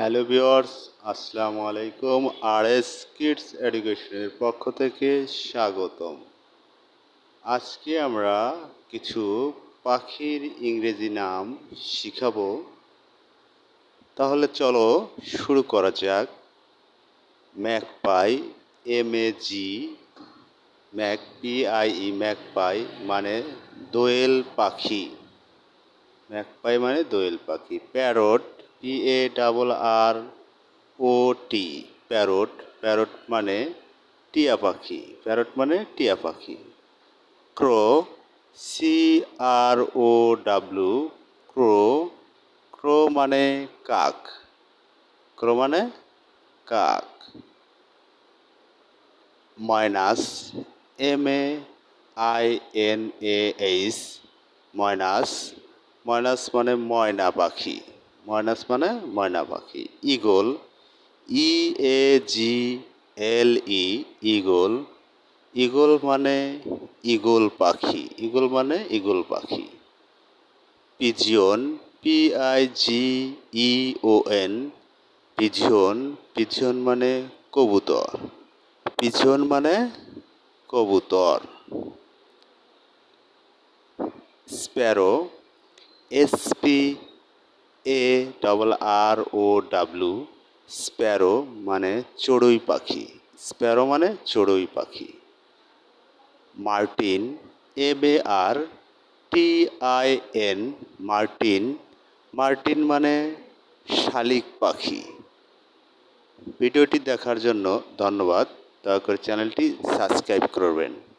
Hello viewers, আসসালামু আলাইকুম। RS kids এডুকেশনের পক্ষ থেকে স্বাগতম। আজকে আমরা কিছু পাখির ইংরেজি নাম শিখাবো। তাহলে চলো শুরু করা যাক। ম্যাকপাই, MAG, PIE, ম্যাকপাই মানে দোয়েল পাখি। ম্যাকপাই মানে দোয়েল পাখি। Parrot, PARROT, parrot. প্যারট মানে টিয়া পাখি। প্যারট মানে টিয়া পাখি। ক্রো, CROW, ক্রো। ক্রো মানে কাক। ক্রো মানে কাক। ময়নাস, MAINAS, ময়নাস। ময়নাস মানে ময়না পাখি। ময়নাস মানে ময়না পাখি। Eagle, EAGLE, eagle. ঈগল মানে ঈগল পাখি। ঈগল মানে ঈগল পাখি। Pigeon, PIGEON, pigeon. পিজিয়ন মানে কবুতর। পিজিয়ন মানে কবুতর। স্প্যারো, SPARROW, স্প্যারো মানে চড়ুই পাখি। স্প্যারো মানে চড়ুই পাখি। Martin, MARTIN, Martin. মার্টিন মানে শালিক পাখি। ভিডিওটি দেখার জন্য ধন্যবাদ। দয়া করে চ্যানেলটি সাবস্ক্রাইব করবেন।